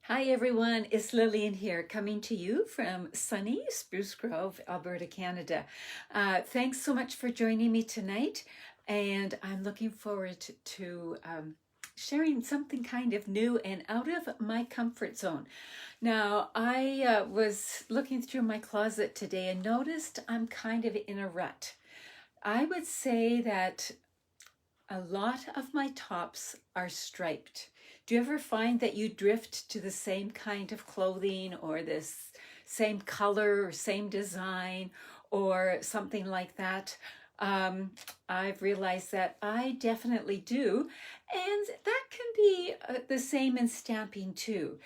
Hi everyone, it's Lillian here coming to you from sunny Spruce Grove, Alberta, Canada. Thanks so much for joining me tonight, and I'm looking forward to sharing something kind of new and out of my comfort zone. Now, I was looking through my closet today and noticed I'm kind of in a rut. I would say that a lot of my tops are striped. Do you ever find that you drift to the same kind of clothing or this same color or same design or something like that? Um, I've realized that I definitely do, and that can be the same in stamping too.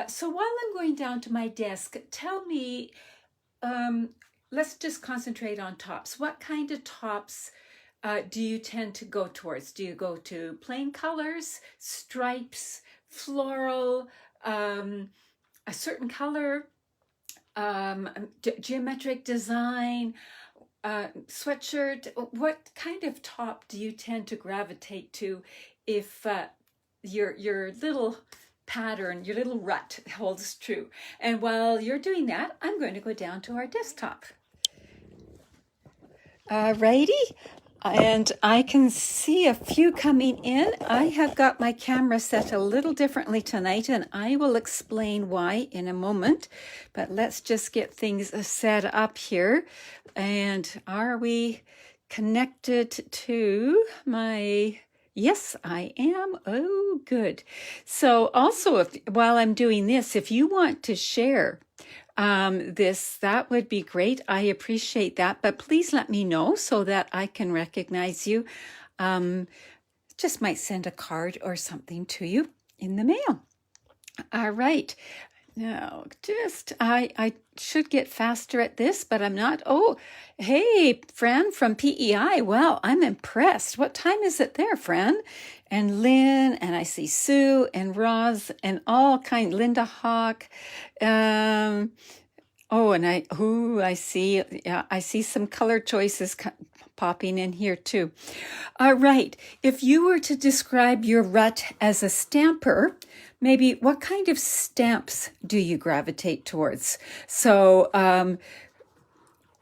So while I'm going down to my desk, tell me, um, let's just concentrate on tops. What kind of tops do you tend to go towards? Do you go to plain colors, stripes, floral, a certain color, geometric design, sweatshirt? What kind of top do you tend to gravitate to if your little pattern, your little rut holds true? And while you're doing that, I'm going to go down to our desktop. Righty, and I can see a few coming in. I have got my camera set a little differently tonight, and I will explain why in a moment. But let's just get things set up here. And are we connected to my... Yes, I am. Oh, good. So also, while I'm doing this, if you want to share that would be great. I appreciate that, but please let me know so that I can recognize you. Just might send a card or something to you in the mail. All right. Now, I should get faster at this, but I'm not. Oh, hey, Fran from PEI. Well, I'm impressed. What time is it there, Fran? And Lynn, and I see Sue and Roz and all kind, Linda Hawk. Oh, and I see, yeah, I see some color choices popping in here too. All right. If you were to describe your rut as a stamper, maybe what kind of stamps do you gravitate towards? So,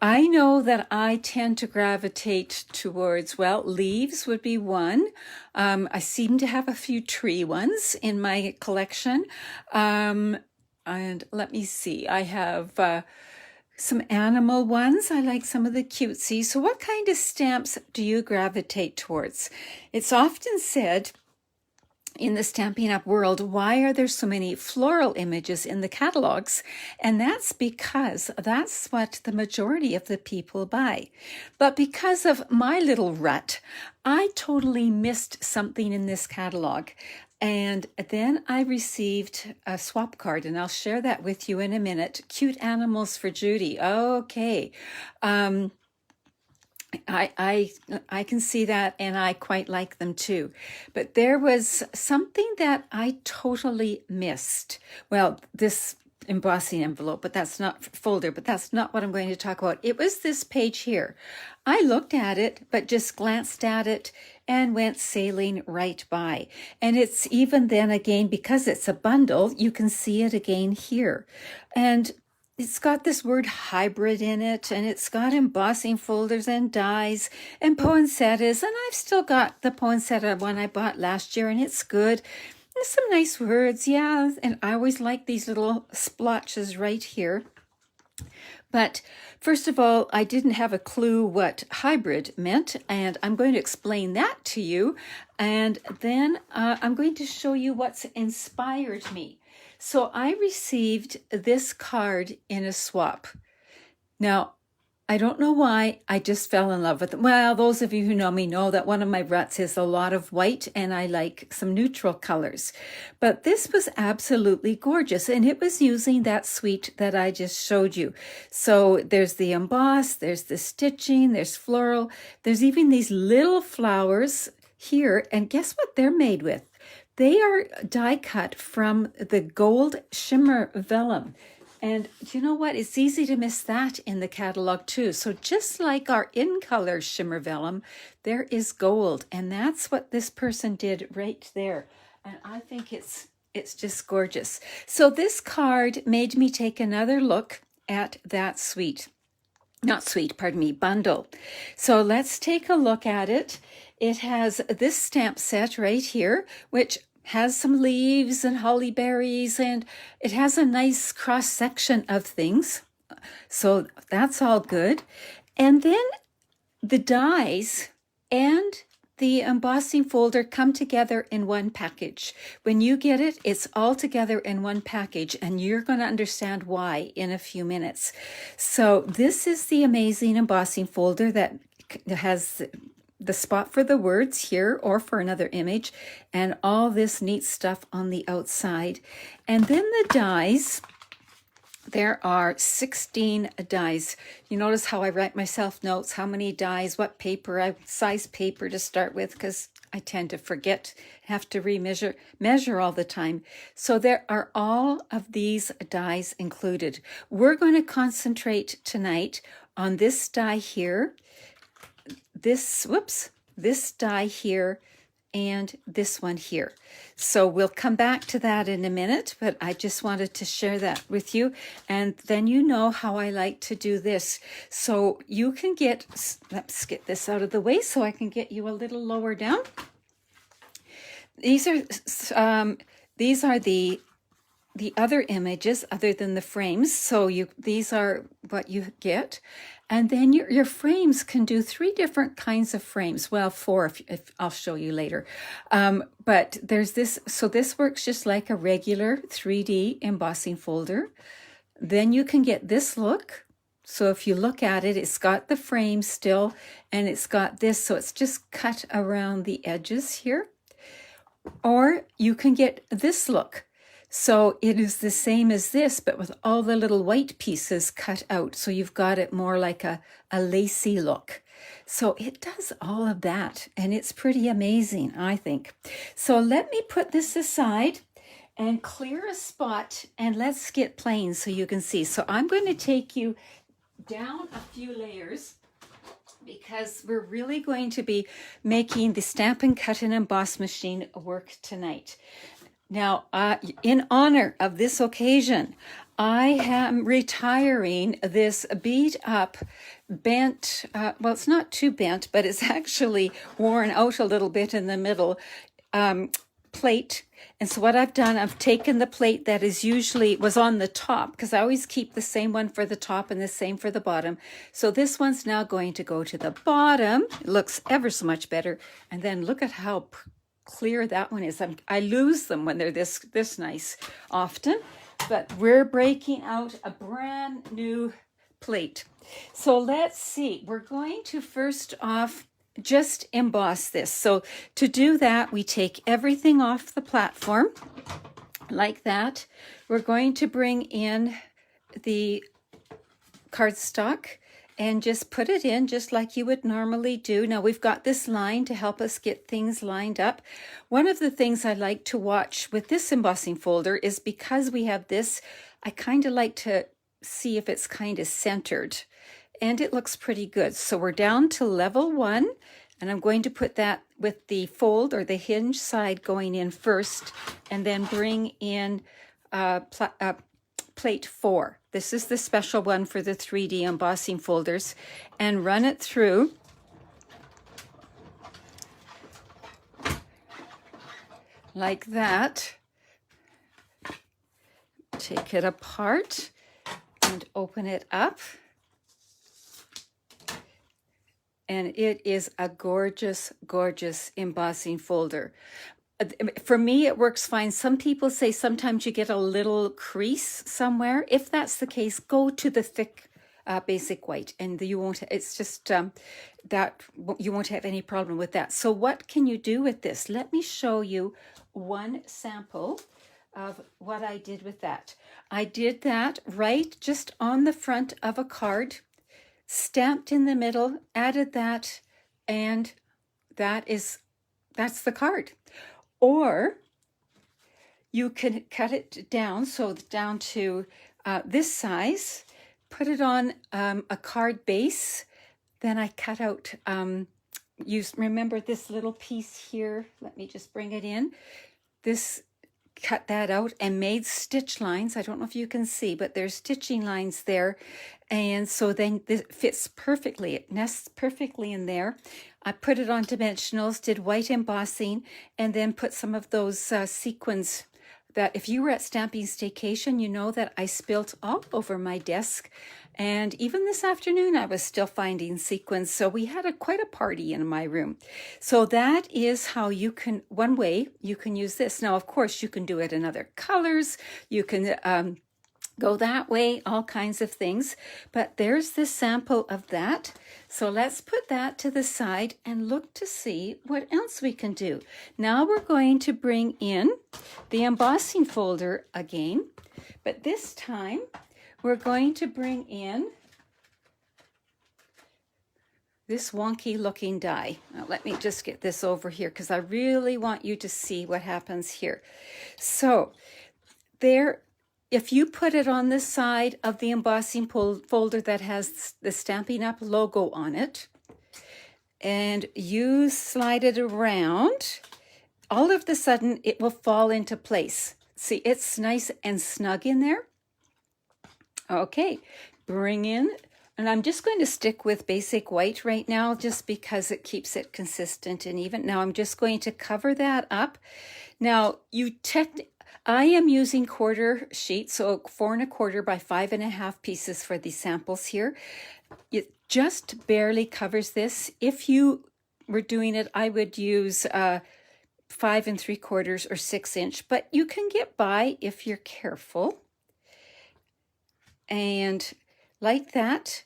I know that I tend to gravitate towards, well, leaves would be one. I seem to have a few tree ones in my collection. And let me see, I have some animal ones. I like some of the cutesy. So what kind of stamps do you gravitate towards? It's often said in the Stampin' Up! World, why are there so many floral images in the catalogs? And that's because that's what the majority of the people buy. But because of my little rut, I totally missed something in this catalog. And then I received a swap card, and I'll share that with you in a minute. Cute animals for Judy. Okay. I can see that, and I quite like them too. But there was something that I totally missed. Well, this embossing envelope, but that's not folder, but that's not what I'm going to talk about. It was this page here. I looked at it, but just glanced at it and went sailing right by. And it's even then again, because it's a bundle, you can see it again here. And it's got this word hybrid in it, and it's got embossing folders and dies and poinsettias, and I've still got the poinsettia one I bought last year, and it's good. There's some nice words, yeah, and I always like these little splotches right here. But first of all, I didn't have a clue what hybrid meant, and I'm going to explain that to you, and then I'm going to show you what's inspired me. So I received this card in a swap. Now, I don't know why, I just fell in love with it. Well, those of you who know me know that one of my ruts is a lot of white, and I like some neutral colors. But this was absolutely gorgeous, and it was using that suite that I just showed you. So there's the emboss, there's the stitching, there's floral, there's even these little flowers here, and guess what they're made with? They are die cut from the gold shimmer vellum. And do you know what? It's easy to miss that in the catalog too. So just like our in color shimmer vellum, there is gold. And that's what this person did right there. And I think it's It's just gorgeous. So this card made me take another look at that bundle. So let's take a look at it. It has this stamp set right here, which has some leaves and holly berries, and it has a nice cross section of things. So that's all good. And then the dies and the embossing folder come together in one package. When you get it, it's all together in one package, and you're going to understand why in a few minutes. So this is the amazing embossing folder that has the spot for the words here or for another image, and all this neat stuff on the outside. And then the dies. There are 16 dies. You notice how I write myself notes, how many dies, what paper, size paper to start with, because I tend to forget, have to measure all the time. So there are all of these dies included. We're going to concentrate tonight on this die here, this die here, and this one here. So we'll come back to that in a minute, but I just wanted to share that with you. And then you know how I like to do this. So you can let's get this out of the way so I can get you a little lower down. These are the other images other than the frames. So these are what you get. And then your frames can do 3 different kinds of frames. Well, 4 if I'll show you later. But there's this, so this works just like a regular 3D embossing folder. Then you can get this look. So if you look at it, it's got the frame still, and it's got this, so it's just cut around the edges here. Or you can get this look. So it is the same as this, but with all the little white pieces cut out. So you've got it more like a lacy look. So it does all of that, and it's pretty amazing, I think. So let me put this aside and clear a spot, and let's get playing so you can see. So I'm going to take you down a few layers, because we're really going to be making the Stampin' Cut and Emboss machine work tonight. Now, in honor of this occasion, I am retiring this beat up, bent, well, it's not too bent, but it's actually worn out a little bit in the middle, plate. And so what I've done, I've taken the plate that was on the top, because I always keep the same one for the top and the same for the bottom. So this one's now going to go to the bottom. It looks ever so much better. And then look at how clear that one is. I lose them when they're this nice often, but we're breaking out a brand new plate. So let's see, we're going to first off just emboss this. So to do that, we take everything off the platform like that. We're going to bring in the cardstock and just put it in just like you would normally do. Now we've got this line to help us get things lined up. One of the things I like to watch with this embossing folder is, because we have this, I kind of like to see if it's kind of centered, and it looks pretty good. So we're down to level 1, and I'm going to put that with the fold or the hinge side going in first, and then bring in plate 4. This is the special one for the 3D embossing folders, and run it through. Like that. Take it apart and open it up. And it is a gorgeous, gorgeous embossing folder. For me, it works fine. Some people say sometimes you get a little crease somewhere. If that's the case, go to the thick basic white, and you won't. It's just that you won't have any problem with that. So what can you do with this? Let me show you one sample of what I did with that. I did that right just on the front of a card, stamped in the middle, added that, and that's the card. Or you can cut it down, so down to this size, put it on a card base. Then I cut out, remember this little piece here? Let me just bring it in. This cut that out and made stitch lines. I don't know if you can see, but there's stitching lines there. And so then this fits perfectly. It nests perfectly in there. I put it on dimensionals, did white embossing, and then put some of those sequins that if you were at Stampin' Staycation, you know that I spilt all over my desk. And even this afternoon, I was still finding sequins. So we had quite a party in my room. So that is how you can, one way you can use this. Now, of course, you can do it in other colors. You can go that way, all kinds of things. But there's the sample of that. So let's put that to the side and look to see what else we can do. Now we're going to bring in the embossing folder again, but this time we're going to bring in this wonky looking die. Now let me just get this over here because I really want you to see what happens here. So there, if you put it on the side of the embossing folder that has the Stampin' Up! Logo on it, and you slide it around, all of a sudden it will fall into place. See, it's nice and snug in there. Okay, bring in, and I'm just going to stick with basic white right now just because it keeps it consistent and even. Now I'm just going to cover that up. Now I am using quarter sheets, so 4 1/4 by 5 1/2 pieces for these samples here. It just barely covers this. If you were doing it, I would use 5 3/4 or 6 inch, but you can get by if you're careful. And like that.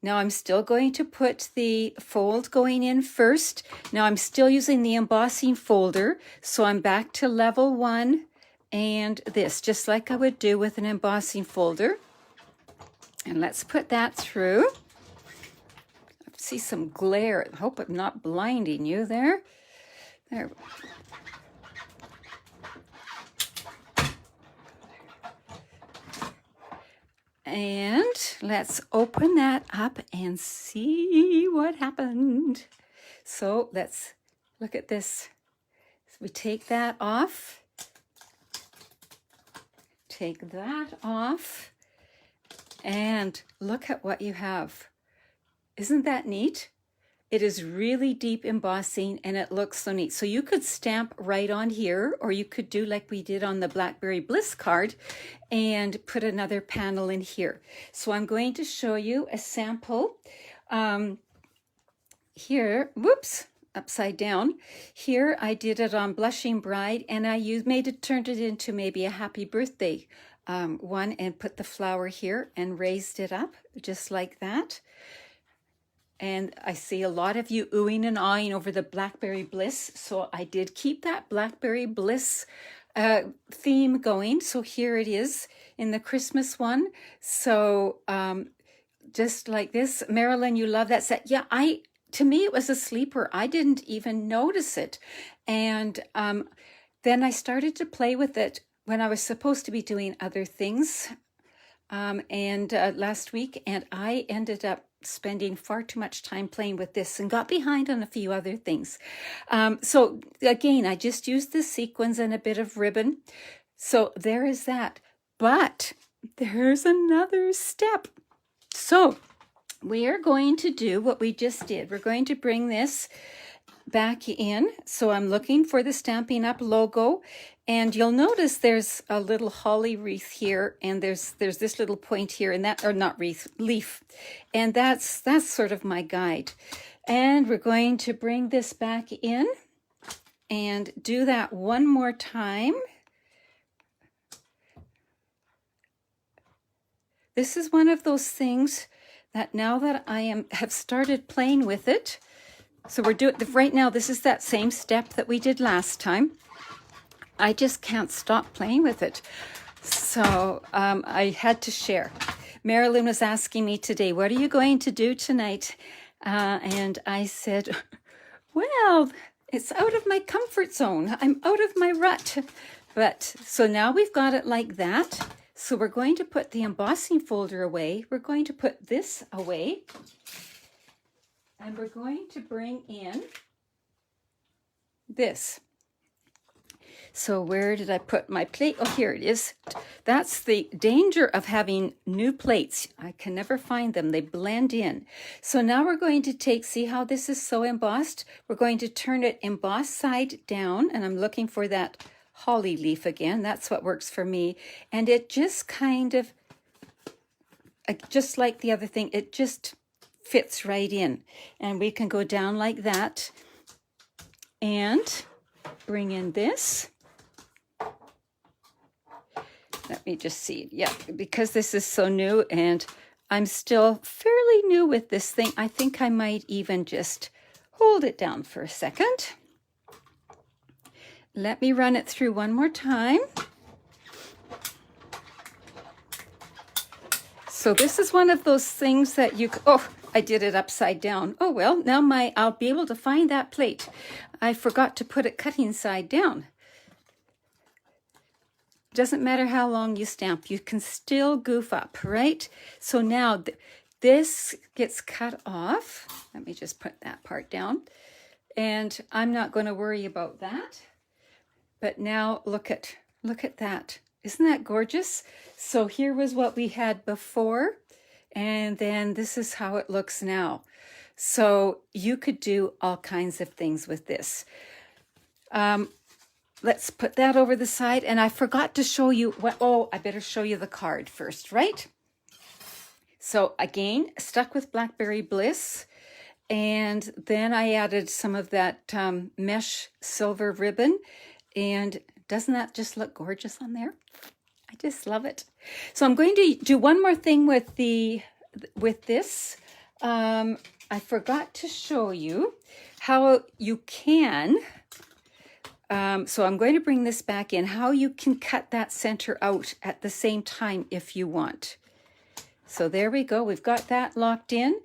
Now I'm still going to put the fold going in first. Now I'm still using the embossing folder, so I'm back to level 1. And this, just like I would do with an embossing folder. And let's put that through. I see some glare. I hope I'm not blinding you there. There. And let's open that up and see what happened. So let's look at this. So we take that off. Take that off, and look at what you have. Isn't that neat? It is really deep embossing and it looks so neat. So you could stamp right on here, or you could do like we did on the Blackberry Bliss card and put another panel in here. So I'm going to show you a sample here. Whoops. Upside down. Here I did it on Blushing Bride, and I turned it into maybe a happy birthday one, and put the flower here and raised it up just like that. And I see a lot of you oohing and awing over the Blackberry Bliss, so I did keep that Blackberry Bliss theme going. So here it is in the Christmas one. So just like this. Marilyn, you love that set. Yeah, to me, it was a sleeper. I didn't even notice it. And then I started to play with it when I was supposed to be doing other things last week. And I ended up spending far too much time playing with this and got behind on a few other things. So again, I just used the sequins and a bit of ribbon. So there is that. But there's another step. So we are going to do what we just did. We're going to bring this back in. So I'm looking for the Stampin' Up! Logo, and you'll notice there's a little holly wreath here, and there's this little point here, and that, or not wreath, leaf, and that's sort of my guide. And we're going to bring this back in and do that one more time. This is one of those things that now that I have started playing with it, so we're doing right now, this is that same step that we did last time. I just can't stop playing with it. So I had to share. Marilyn was asking me today, what are you going to do tonight? And I said, well, it's out of my comfort zone. I'm out of my rut. But so now we've got it like that. So we're going to put the embossing folder away. We're going to put this away. And we're going to bring in this. So where did I put my plate? Oh, here it is. That's the danger of having new plates. I can never find them. They blend in. So now we're going to take, see how this is so embossed? We're going to turn it embossed side down, and I'm looking for that holly leaf again. That's what works for me. And it just kind of, just like the other thing, it just fits right in. And we can go down like that and bring in this. Let me just see. Yeah, because this is so new and I'm still fairly new with this thing, I think I might even just hold it down for a second. Let me run it through one more time. So this is one of those things that you, oh, I did it upside down. Oh, well, now I'll be able to find that plate. I forgot to put it cutting side down. Doesn't matter how long you stamp, you can still goof up, right? So now this gets cut off. Let me just put that part down. And I'm not going to worry about that. But now look at that. Isn't that gorgeous? So here was what we had before, and then this is how it looks now. So you could do all kinds of things with this. Let's put that over the side. And I forgot to show you what, oh, I better show you the card first, right? So again, stuck with Blackberry Bliss. And then I added some of that mesh silver ribbon. And doesn't that just look gorgeous on there? I just love it. So I'm going to do one more thing with this. I forgot to show you how you can, so I'm going to bring this back in, how you can cut that center out at the same time if you want. So there we go. We've got that locked in.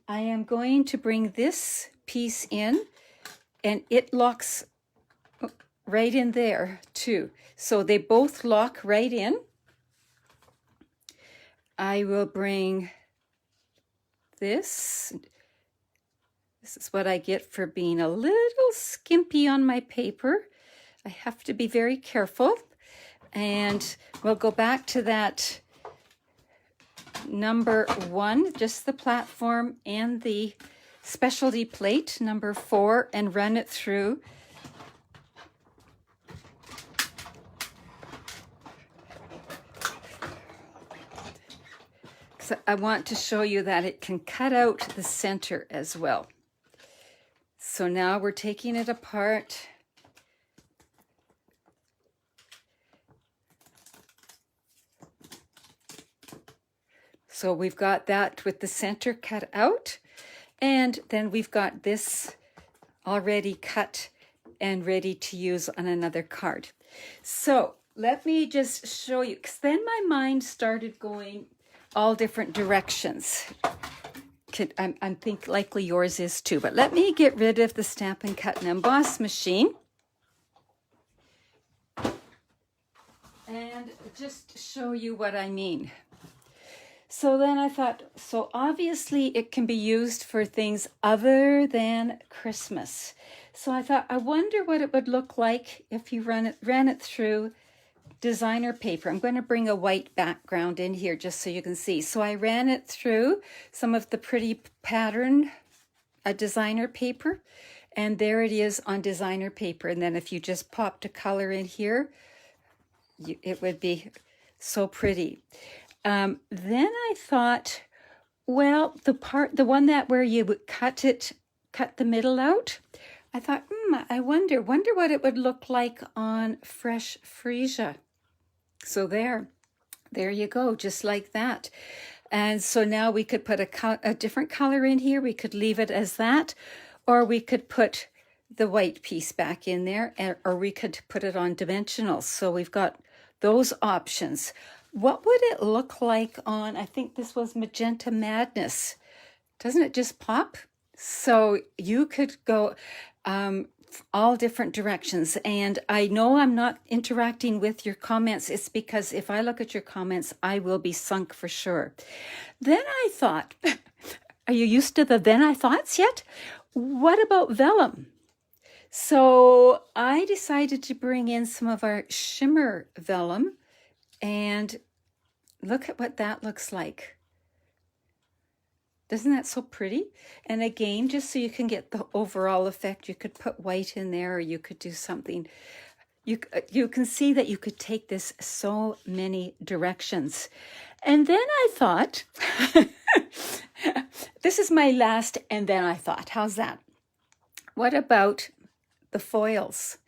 I am going to bring this piece in, and it locks right in there too. So they both lock right in. I will bring this. This is what I get for being a little skimpy on my paper. I have to be very careful. And we'll go back to that number 1, just the platform and the specialty plate, number 4, and run it through. So I want to show you that it can cut out the center as well. So now we're taking it apart. So we've got that with the center cut out, and then we've got this already cut and ready to use on another card. So let me just show you, because then my mind started going all different directions. I think likely yours is too, but let me get rid of the Stampin' Cut and Emboss machine and just show you what I mean. So then I thought, so obviously it can be used for things other than Christmas. So I thought, I wonder what it would look like if you ran it through designer paper. I'm going to bring a white background in here just so you can see. So I ran it through some of the pretty pattern designer paper, and there it is on designer paper. And then if you just popped a color in here, it would be so pretty. Then I thought, well, the one that where you would cut the middle out, I thought, I wonder what it would look like on fresh freesia. So there you go, just like that. And so now we could put a different color in here. We could leave it as that, or we could put the white piece back in there, or we could put it on dimensional. So we've got those options. What would it look like on, I think this was Magenta Madness. Doesn't it just pop? So you could go all different directions. And I know I'm not interacting with your comments. It's because if I look at your comments, I will be sunk for sure. Then I thought, are you used to the then I thoughts yet? What about vellum? So I decided to bring in some of our shimmer vellum, and look at what that looks like. Isn't that so pretty? And again, just so you can get the overall effect, you could put white in there, or you could do something. You can see that you could take this so many directions. And then I thought, this is my last, and then I thought, how's that? What about the foils?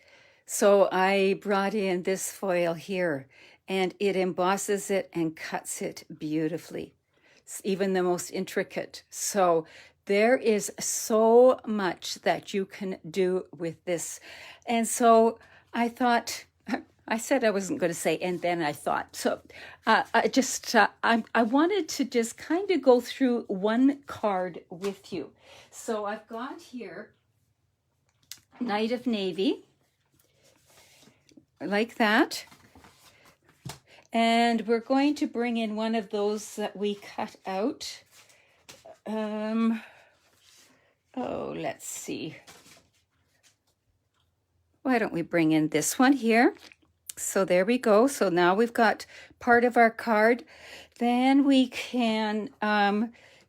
So I brought in this foil here, and it embosses it and cuts it beautifully. It's even the most intricate. So there is so much that you can do with this. And so I thought, I said I wasn't going to say, and then I thought. So I wanted to just kind of go through one card with you. So I've got here Night of Navy, like that. And we're going to bring in one of those that we cut out. Oh, let's see. Why don't we bring in this one here? So there we go. So now we've got part of our card. Then we can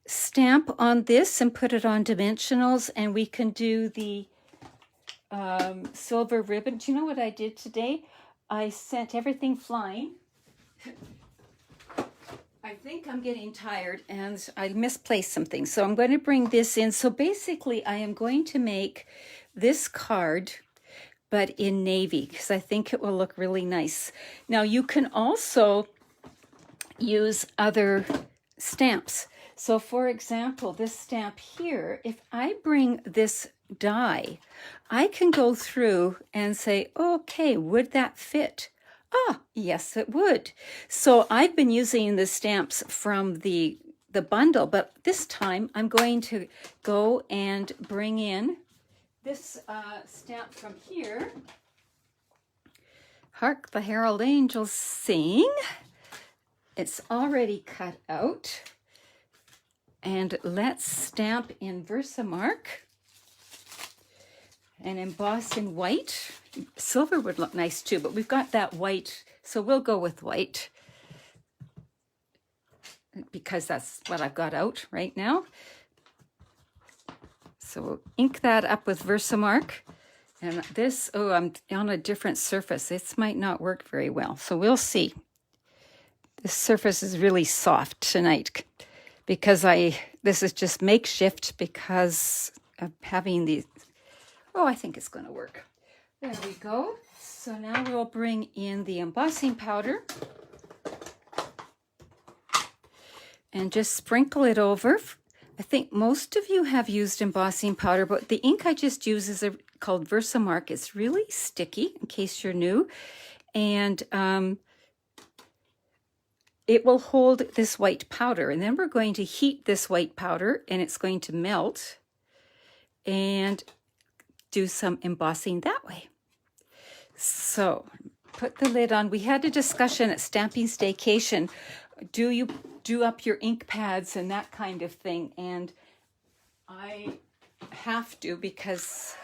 stamp on this and put it on dimensionals, and we can do the silver ribbon. Do you know what I did today? I sent everything flying. I think I'm getting tired and I misplaced some things. So I'm going to bring this in. So basically I am going to make this card, but in navy, because I think it will look really nice. Now you can also use other stamps. So for example, this stamp here, if I bring this die, I can go through and say, okay, would that fit? Ah, yes, it would. So I've been using the stamps from the bundle, but this time I'm going to go and bring in this stamp from here. Hark the Herald Angels Sing. It's already cut out. And let's stamp in Versamark and emboss in white. Silver would look nice too, but we've got that white, so we'll go with white because that's what I've got out right now. So we'll ink that up with Versamark. And this, oh, I'm on a different surface. This might not work very well, so we'll see. This surface is really soft tonight because this is just makeshift because of having these. Oh, I think it's going to work. There we go. So now we'll bring in the embossing powder and just sprinkle it over. I think most of you have used embossing powder, but the ink I just use is called Versamark. It's really sticky, in case you're new, and it will hold this white powder. And then we're going to heat this white powder, and it's going to melt and do some embossing that way. So put the lid on. We had a discussion at Stamping Staycation. Do you do up your ink pads and that kind of thing? And I have to, because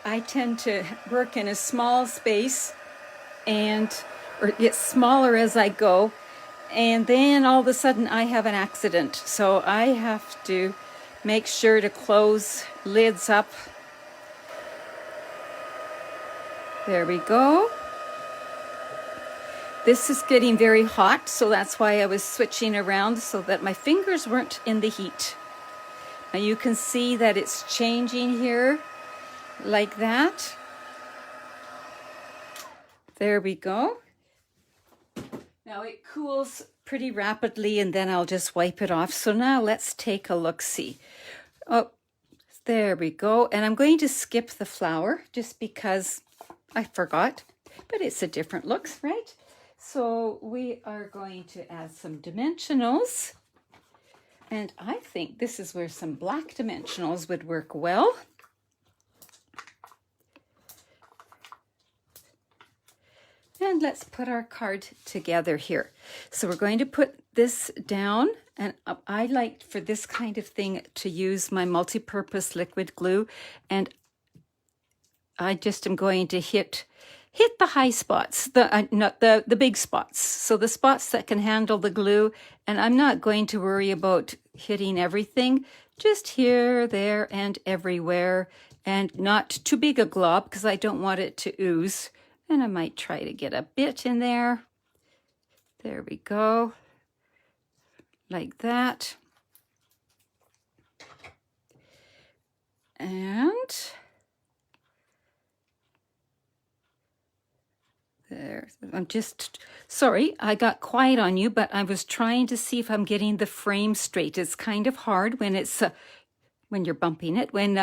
I tend to work in a small space or get smaller as I go. And then all of a sudden I have an accident. So I have to make sure to close lids up. There we go. This is getting very hot, so that's why I was switching around so that my fingers weren't in the heat. Now you can see that it's changing here like that. There we go. Now it cools pretty rapidly and then I'll just wipe it off. So now let's take a look-see. Oh, there we go. And I'm going to skip the flower just because I forgot, but it's a different look, right? So we are going to add some dimensionals. And I think this is where some black dimensionals would work well. And let's put our card together here. So we're going to put this down, and I like for this kind of thing to use my multi-purpose liquid glue, and I just am going to hit the high spots, not the big spots. So the spots that can handle the glue, and I'm not going to worry about hitting everything, just here, there, and everywhere, and not too big a glob because I don't want it to ooze. And I might try to get a bit in there. There we go, like that. And there, I'm just, sorry, I got quiet on you, but I was trying to see if I'm getting the frame straight. It's kind of hard when it's, when you're bumping it, when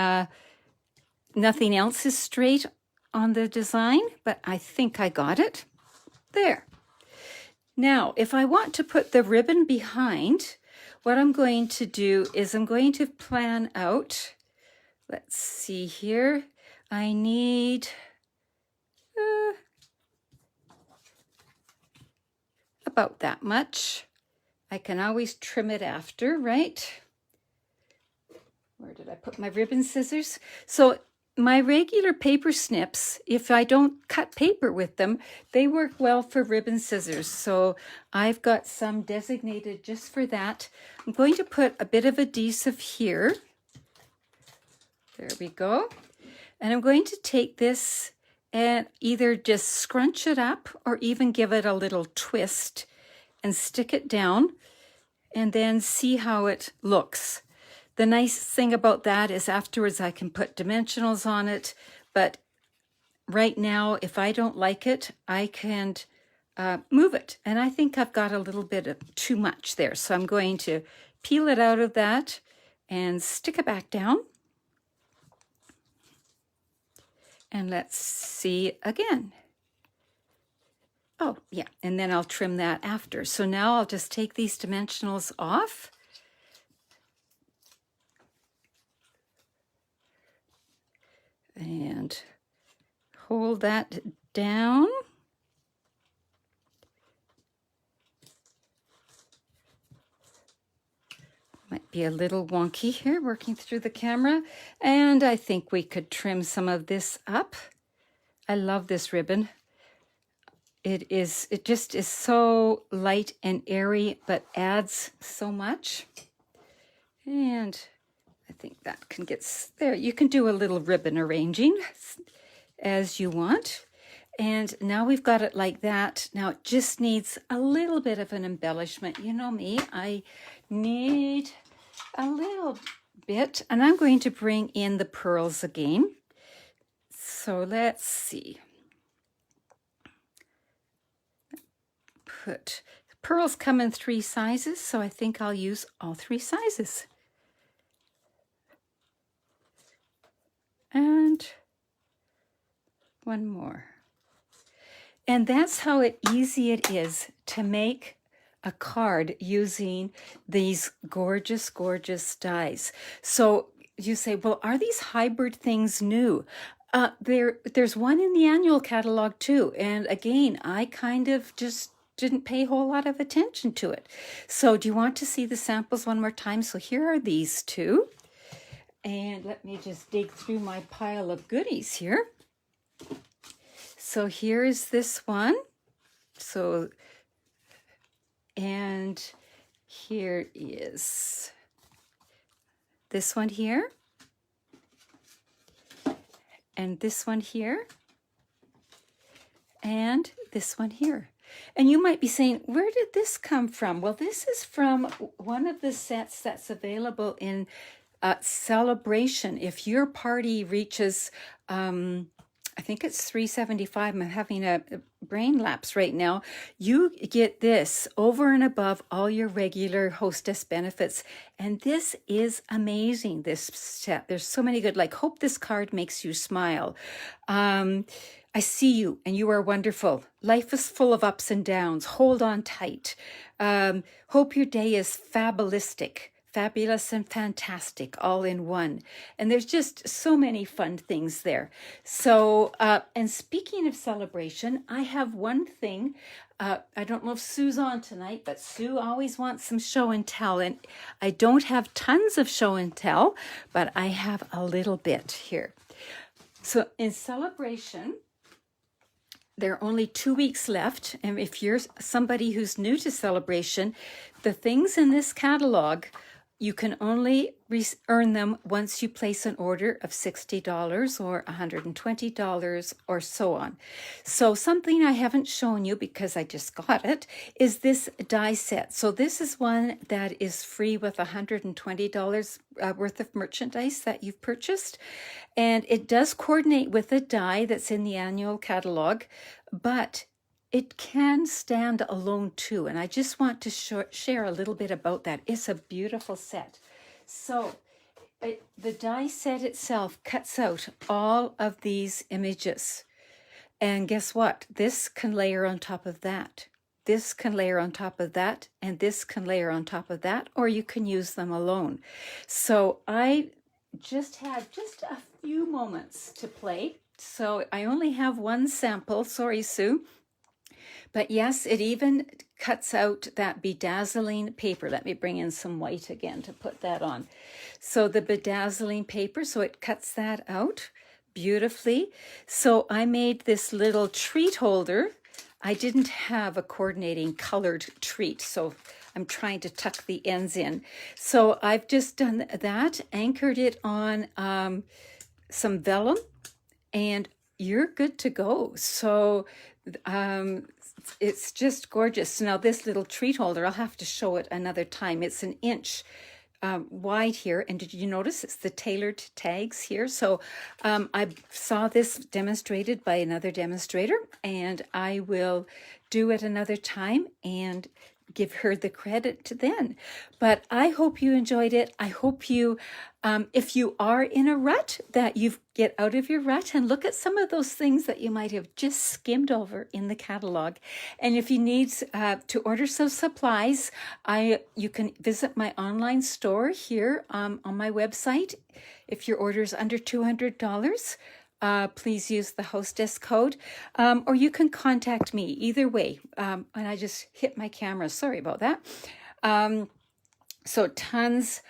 nothing else is straight on the design, but I think I got it. There. Now, if I want to put the ribbon behind, what I'm going to do is I'm going to plan out, let's see here, I need about that much. I can always trim it after, right? Where did I put my ribbon scissors? So my regular paper snips, if I don't cut paper with them, they work well for ribbon scissors. So I've got some designated just for that. I'm going to put a bit of adhesive here. There we go. And I'm going to take this and either just scrunch it up or even give it a little twist and stick it down and then see how it looks. The nice thing about that is afterwards I can put dimensionals on it, but right now, if I don't like it, I can move it. And I think I've got a little bit of too much there. So I'm going to peel it out of that and stick it back down. And let's see again. Oh, yeah, and then I'll trim that after. So now I'll just take these dimensionals off. And hold that down. Might be a little wonky here working through the camera. And I think we could trim some of this up. I love this ribbon. It just is so light and airy, but adds so much. And I think that can get there. You can do a little ribbon arranging as you want. And now we've got it like that. Now it just needs a little bit of an embellishment. You know me, I need a little bit. And I'm going to bring in the pearls again. So let's see. Pearls come in 3 sizes, so I think I'll use all 3 sizes. And one more. And that's how easy it is to make a card using these gorgeous, gorgeous dies. So you say, well, are these hybrid things new? There's one in the annual catalog too. And again, I kind of just didn't pay a whole lot of attention to it. So do you want to see the samples one more time? So here are these 2. And let me just dig through my pile of goodies here. So here is this one. So, and here is this one here. And this one here. And this one here. And you might be saying, where did this come from? Well, this is from one of the sets that's available in Celebration. If your party reaches, I think it's $3.75. I'm having a brain lapse right now. You get this over and above all your regular hostess benefits. And this is amazing, this set. There's so many good, like, hope this card makes you smile. I see you and you are wonderful. Life is full of ups and downs. Hold on tight. Hope your day is fabulistic. Fabulous and fantastic, all in one. And there's just so many fun things there. So, and speaking of Celebration, I have one thing. I don't know if Sue's on tonight, but Sue always wants some show and tell. And I don't have tons of show and tell, but I have a little bit here. So in celebration, there are only 2 weeks left. And if you're somebody who's new to celebration, the things in this catalog, you can only earn them once you place an order of $60 or $120 or so on. So something I haven't shown you because I just got it is this die set. So this is one that is free with $120 worth of merchandise that you've purchased. And it does coordinate with a die that's in the annual catalog, but it can stand alone too. And I just want to share a little bit about that. It's a beautiful set. So the die set itself cuts out all of these images. And guess what? This can layer on top of that. This can layer on top of that. And this can layer on top of that. Or you can use them alone. So I just had just a few moments to play. So I only have one sample. Sorry, Sue. But yes, it even cuts out that bedazzling paper. Let me bring in some white again to put that on. So the bedazzling paper, so it cuts that out beautifully. So I made this little treat holder. I didn't have a coordinating colored treat, so I'm trying to tuck the ends in. So I've just done that, anchored it on some vellum, and you're good to go. So it's just gorgeous. Now this little treat holder, I'll have to show it another time. It's an inch wide here. And did you notice it's the tailored tags here? So I saw this demonstrated by another demonstrator, and I will do it another time and give her the credit then. But I hope you enjoyed it. I hope you, if you are in a rut, that you get out of your rut and look at some of those things that you might have just skimmed over in the catalog. And if you need to order some supplies, you can visit my online store here on my website. If your order is under $200, please use the hostess code, or you can contact me either way. And I just hit my camera. Sorry about that. So tons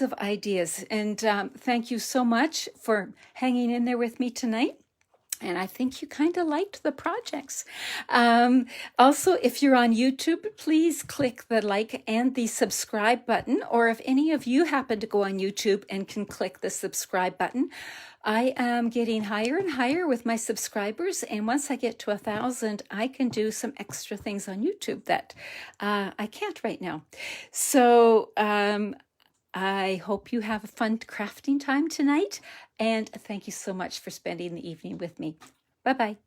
of ideas. And thank you so much for hanging in there with me tonight. And I think you kind of liked the projects. Also, if you're on YouTube, please click the like and the subscribe button. Or if any of you happen to go on YouTube and can click the subscribe button, I am getting higher and higher with my subscribers. And once I get to 1,000, I can do some extra things on YouTube that I can't right now. So I hope you have a fun crafting time tonight. And thank you so much for spending the evening with me. Bye-bye.